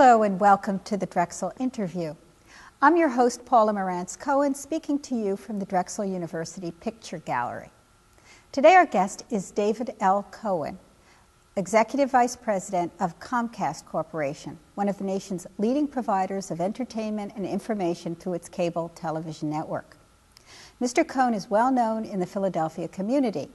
Hello and welcome to the Drexel interview. I'm your host, Paula Marantz Cohen, speaking to you from the Drexel University Picture Gallery. Today our guest is David L. Cohen, Executive Vice President of Comcast Corporation, one of the nation's leading providers of entertainment and information through its cable television network. Mr. Cohen is well known in the Philadelphia community.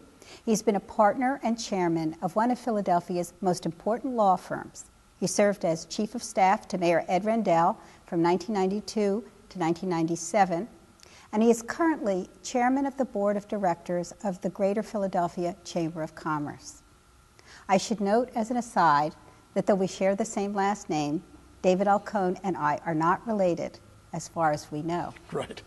He's been a partner and chairman of one of Philadelphia's most important law firms. He served as Chief of Staff to Mayor Ed Rendell from 1992 to 1997, and he is currently Chairman of the Board of Directors of the Greater Philadelphia Chamber of Commerce. I should note as an aside that though we share the same last name, David L. Cohen and I are not related as far as we know. Right.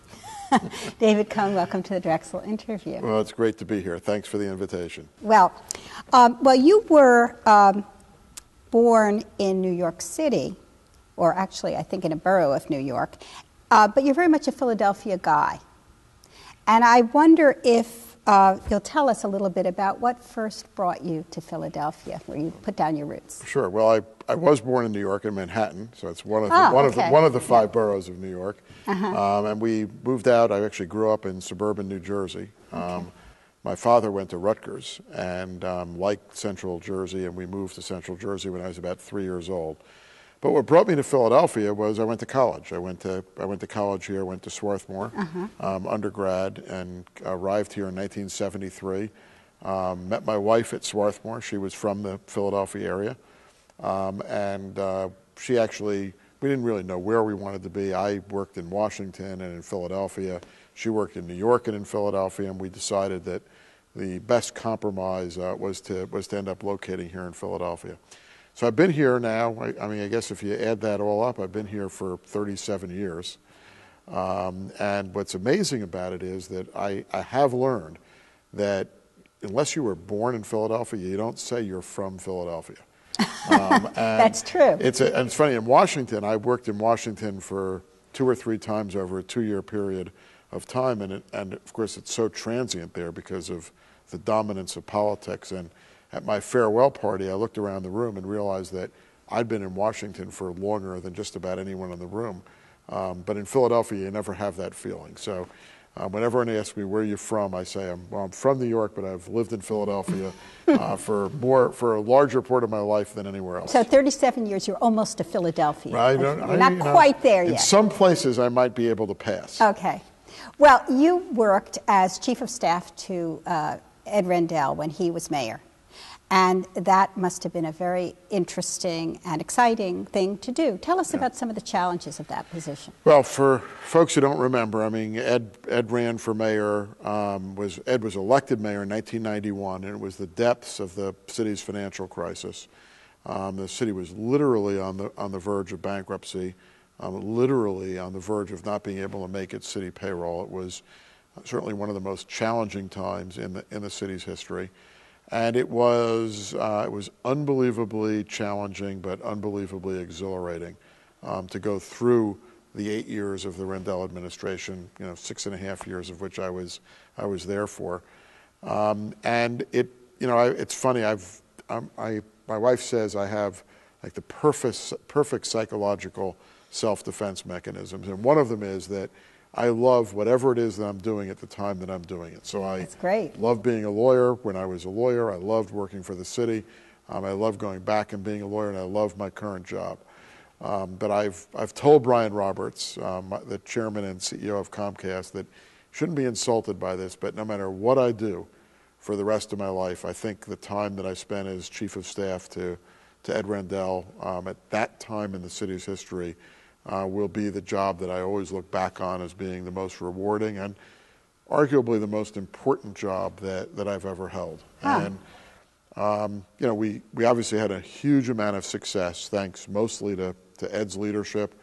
David Cohen, welcome to the Drexel interview. Well, it's great to be here. Thanks for the invitation. Well, you were born in New York City, or actually I think in a borough of New York, but you're very much a Philadelphia guy. And I wonder if you'll tell us a little bit about what first brought you to Philadelphia, where you put down your roots. Sure. Well, I was born in New York, in Manhattan, so it's one of the five boroughs of New York. And we moved out. I actually grew up in suburban New Jersey. My father went to Rutgers and liked Central Jersey, and we moved to Central Jersey when I was about 3 years old. But what brought me to Philadelphia was I went to college. I went to college here. Went to Swarthmore, undergrad, and arrived here in 1973. Met my wife at Swarthmore. She was from the Philadelphia area, and she actually. We didn't really know where we wanted to be. I worked in Washington and in Philadelphia. She worked in New York and in Philadelphia, and we decided that the best compromise was to end up locating here in Philadelphia. So I've been here now. I guess if you add that all up, I've been here for 37 years. And what's amazing about it is that I have learned that unless you were born in Philadelphia, you don't say you're from Philadelphia. That's true. And it's funny, in Washington, I worked in Washington for 2 or 3 times over a 2-year period of time, and of course it's so transient there because of the dominance of politics. And at my farewell party, I looked around the room and realized that I'd been in Washington for longer than just about anyone in the room. But in Philadelphia, you never have that feeling. So whenever anyone asks me, where are you from, I say, I'm from New York, but I've lived in Philadelphia for a larger part of my life than anywhere else. So 37 years, you're almost a Philadelphian. You're not quite there yet. In some places, I might be able to pass. Okay. Well, you worked as Chief of Staff to Ed Rendell when he was mayor. And that must have been a very interesting and exciting thing to do. Tell us about some of the challenges of that position. Well, for folks who don't remember, Ed ran for mayor. Ed was elected mayor in 1991, and it was the depths of the city's financial crisis. The city was literally on the verge of bankruptcy, literally on the verge of not being able to make its city payroll. It was certainly one of the most challenging times in the city's history. And it was unbelievably challenging, but unbelievably exhilarating to go through the 8 years of the Rendell administration. 6.5 years of which I was there for. And it's funny. My wife says I have like the perfect psychological self-defense mechanisms, and one of them is that I love whatever it is that I'm doing at the time that I'm doing it. So I love being a lawyer when I was a lawyer. I loved working for the city. I love going back and being a lawyer, and I love my current job. But I've told Brian Roberts, the chairman and CEO of Comcast, that shouldn't be insulted by this, but no matter what I do for the rest of my life, I think the time that I spent as chief of staff to Ed Rendell at that time in the city's history will be the job that I always look back on as being the most rewarding and arguably the most important job that I've ever held. And we obviously had a huge amount of success thanks mostly to Ed's leadership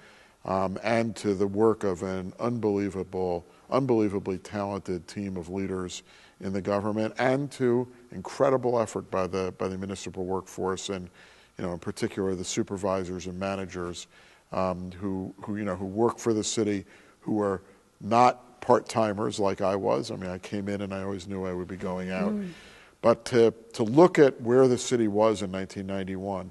and to the work of an unbelievably talented team of leaders in the government, and to incredible effort by the municipal workforce, and in particular the supervisors and managers who work for the city, who are not part-timers like I was. I came in and I always knew I would be going out. But to look at where the city was in 1991,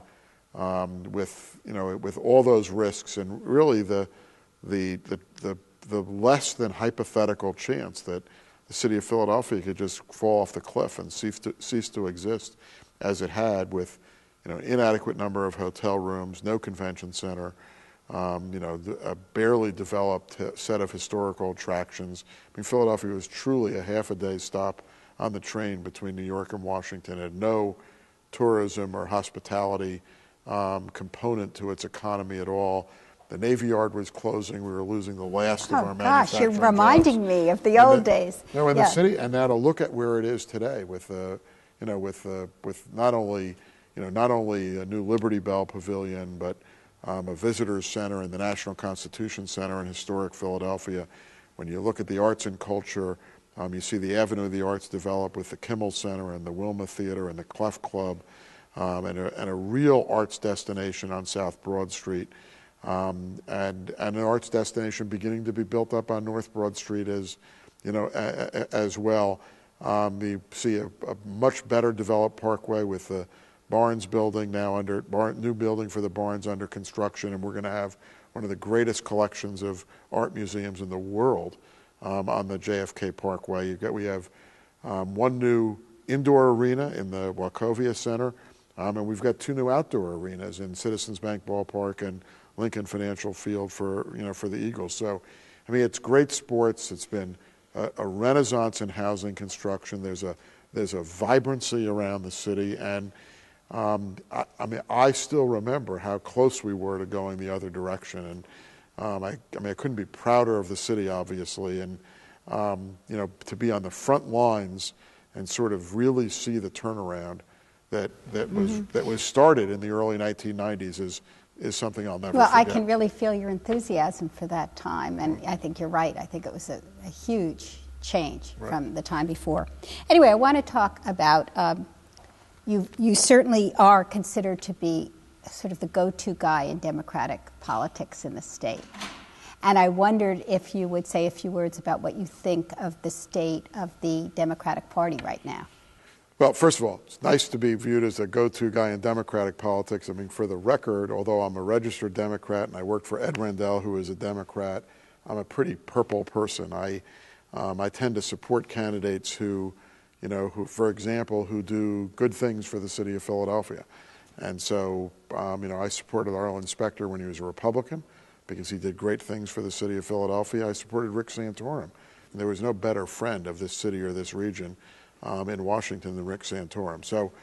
with all those risks, and really the less than hypothetical chance that the city of Philadelphia could just fall off the cliff and cease to exist as it had, with inadequate number of hotel rooms, no convention center, a barely developed set of historical attractions. I mean, Philadelphia was truly a half-a-day stop on the train between New York and Washington. It had no tourism or hospitality component to its economy at all. The Navy Yard was closing. We were losing the last of our manufacturing you're reminding jobs. me of the old days. In the city, and now to look at where it is today, with not only a new Liberty Bell Pavilion, but a visitors center in the National Constitution Center in historic Philadelphia. When you look at the arts and culture, you see the Avenue of the Arts develop with the Kimmel Center and the Wilma Theater and the Clef Club, and a real arts destination on South Broad Street. And an arts destination beginning to be built up on North Broad Street as well. You see a much better developed Parkway with the Barnes building now new building for the Barnes under construction, and we're going to have one of the greatest collections of art museums in the world on the JFK Parkway. We have one new indoor arena in the Wachovia Center, and we've got two new outdoor arenas in Citizens Bank Ballpark and Lincoln Financial Field for the Eagles. So, I mean, it's great sports. It's been a renaissance in housing construction. There's a vibrancy around the city, and I still remember how close we were to going the other direction. And I couldn't be prouder of the city, obviously, and to be on the front lines and sort of really see the turnaround that was started in the early 1990s is something I'll never forget. Well, I can really feel your enthusiasm for that time, and I think you're right. I think it was a huge change from the time before. Anyway, I want to talk about, you certainly are considered to be sort of the go-to guy in Democratic politics in the state. And I wondered if you would say a few words about what you think of the state of the Democratic Party right now. Well, first of all, it's nice to be viewed as a go-to guy in Democratic politics. I mean, for the record, although I'm a registered Democrat and I work for Ed Rendell, who is a Democrat, I'm a pretty purple person. I tend to support candidates who, for example, who do good things for the city of Philadelphia. And so, I supported Arlen Specter when he was a Republican because he did great things for the city of Philadelphia. I supported Rick Santorum. And there was no better friend of this city or this region in Washington than Rick Santorum. So,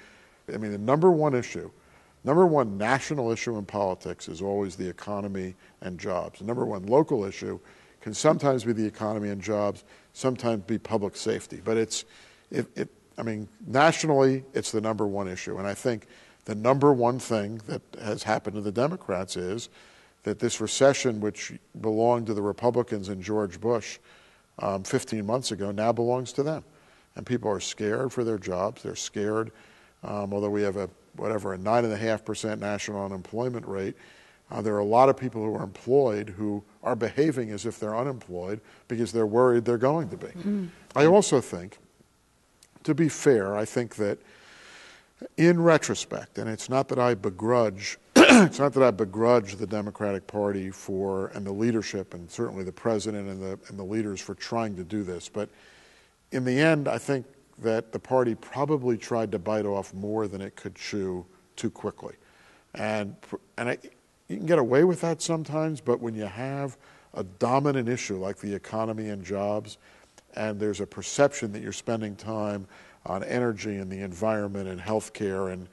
I mean, the number one national issue in politics is always the economy and jobs. The number one local issue can sometimes be the economy and jobs, sometimes be public safety. But nationally, it's the number one issue. And I think the number one thing that has happened to the Democrats is that this recession, which belonged to the Republicans and George Bush 15 months ago, now belongs to them. And people are scared for their jobs. They're scared, although we have a 9.5% national unemployment rate. There are a lot of people who are employed who are behaving as if they're unemployed because they're worried they're going to be. Mm-hmm. I also think, to be fair, I think that in retrospect, and it's not that I begrudge the Democratic Party and the leadership, and certainly the president and the leaders for trying to do this, but in the end, I think that the party probably tried to bite off more than it could chew too quickly. And you can get away with that sometimes, but when you have a dominant issue like the economy and jobs, and there's a perception that you're spending time on energy and the environment and healthcare and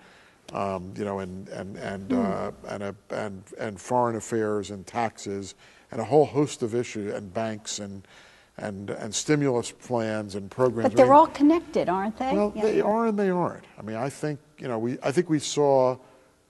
foreign affairs and taxes and a whole host of issues and banks and stimulus plans and programs. But they're all connected, aren't they? Well, they are and they aren't. I mean, I think we saw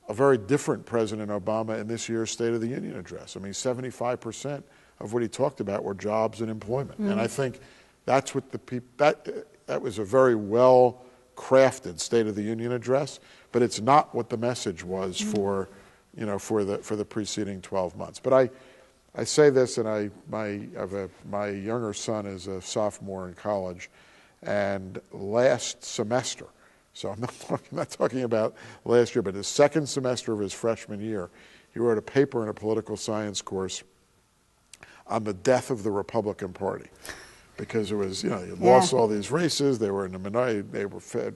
a very different President Obama in this year's State of the Union address. I mean, 75% of what he talked about were jobs and employment, and I think that's what that was a very well crafted State of the Union address, but it's not what the message was for the preceding 12 months. But I say this, and my younger son is a sophomore in college, and last semester So I'm not talking about last year, but the second semester of his freshman year, he wrote a paper in a political science course on the death of the Republican Party. Because it was, you lost all these races, they were in the minority,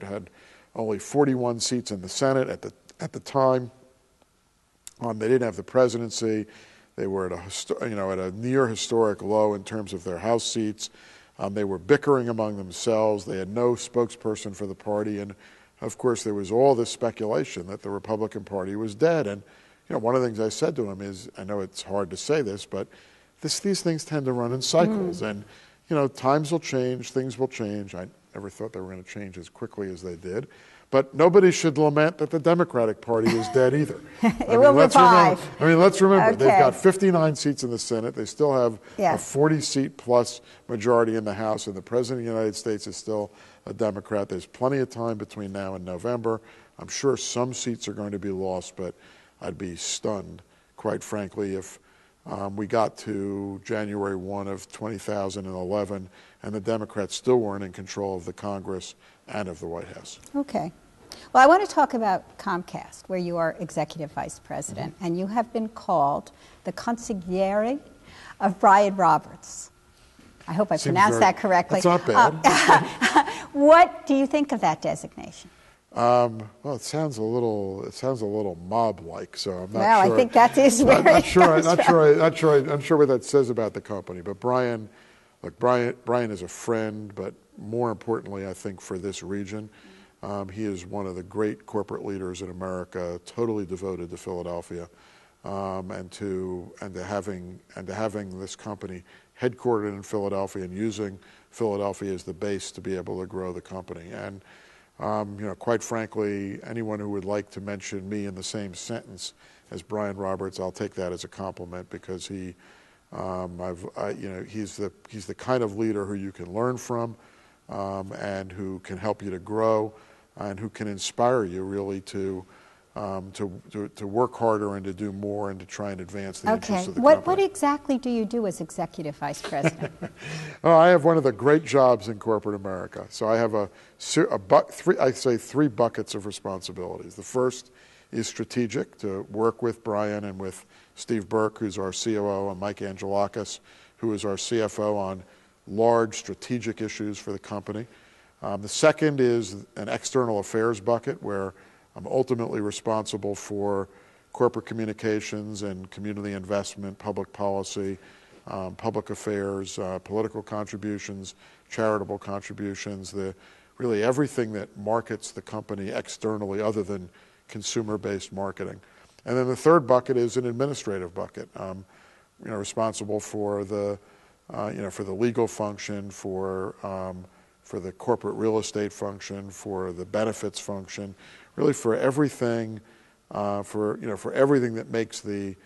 had only 41 seats in the Senate at the time. They didn't have the presidency. They were at a near historic low in terms of their House seats. They were bickering among themselves. They had no spokesperson for the party, and of course there was all this speculation that the Republican Party was dead. And one of the things I said to him is, I know it's hard to say this, but these things tend to run in cycles, and times will change, things will change. I never thought they were going to change as quickly as they did. But nobody should lament that the Democratic Party is dead either. It will revive. Let's remember, Okay. they've got 59 seats in the Senate. They still have a Yes. 40-seat plus majority in the House, and the President of the United States is still a Democrat. There's plenty of time between now and November. I'm sure some seats are going to be lost, but I'd be stunned, quite frankly, if we got to January 1 of 2011 and the Democrats still weren't in control of the Congress and of the White House. Okay. Well, I want to talk about Comcast, where you are executive vice president, and you have been called the consigliere of Brian Roberts. I hope I pronounced that correctly. That's not bad. What do you think of that designation? Well, it sounds a little mob-like, so I'm not well, sure. I think that is where Not it sure. comes Not from. sure. I'm sure what that says about the company. But Brian is a friend, but more importantly, I think for this region, he is one of the great corporate leaders in America, totally devoted to Philadelphia, and to having this company headquartered in Philadelphia and using Philadelphia as the base to be able to grow the company. And quite frankly, anyone who would like to mention me in the same sentence as Brian Roberts, I'll take that as a compliment, because he's the kind of leader who you can learn from, and who can help you to grow, and who can inspire you really to work harder and to do more and to try and advance the interests of the company. What exactly do you do as executive vice president? I have one of the great jobs in corporate America. So I have three buckets of responsibilities. The first is strategic, to work with Brian and with Steve Burke, who's our COO, and Mike Angelakis, who is our CFO, on large strategic issues for the company. The second is an external affairs bucket, where I'm ultimately responsible for corporate communications and community investment, public policy, public affairs, political contributions, charitable contributions, really everything that markets the company externally other than consumer-based marketing. And then the third bucket is an administrative bucket. Responsible for the legal function, for the corporate real estate function, for the benefits function, really for everything, for everything that makes the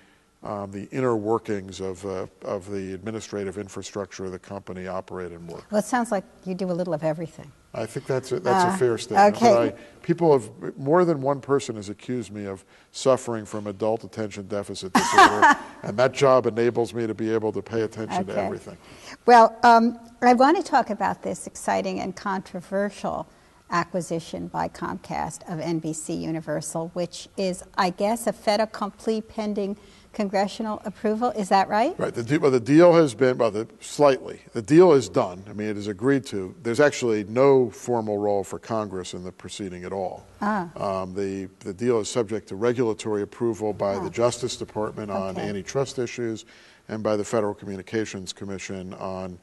inner workings of the administrative infrastructure of the company operate and work. Well, it sounds like you do a little of everything. I think that's a fair statement. Okay. But more than one person has accused me of suffering from adult attention deficit disorder, and that job enables me to be able to pay attention to everything. Well, I want to talk about this exciting and controversial acquisition by Comcast of NBC Universal, which is, I guess, a fait accompli pending congressional approval. Is that right? Right. The deal has been, the deal is done. I mean, it is agreed to. There's actually no formal role for Congress in the proceeding at all. The deal is subject to regulatory approval by the Justice Department on antitrust issues, and by the Federal Communications Commission on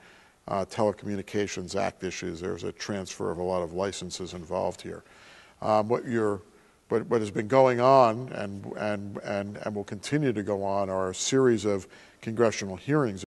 Telecommunications Act issues. There's a transfer of a lot of licenses involved here. What has been going on and will continue to go on are a series of congressional hearings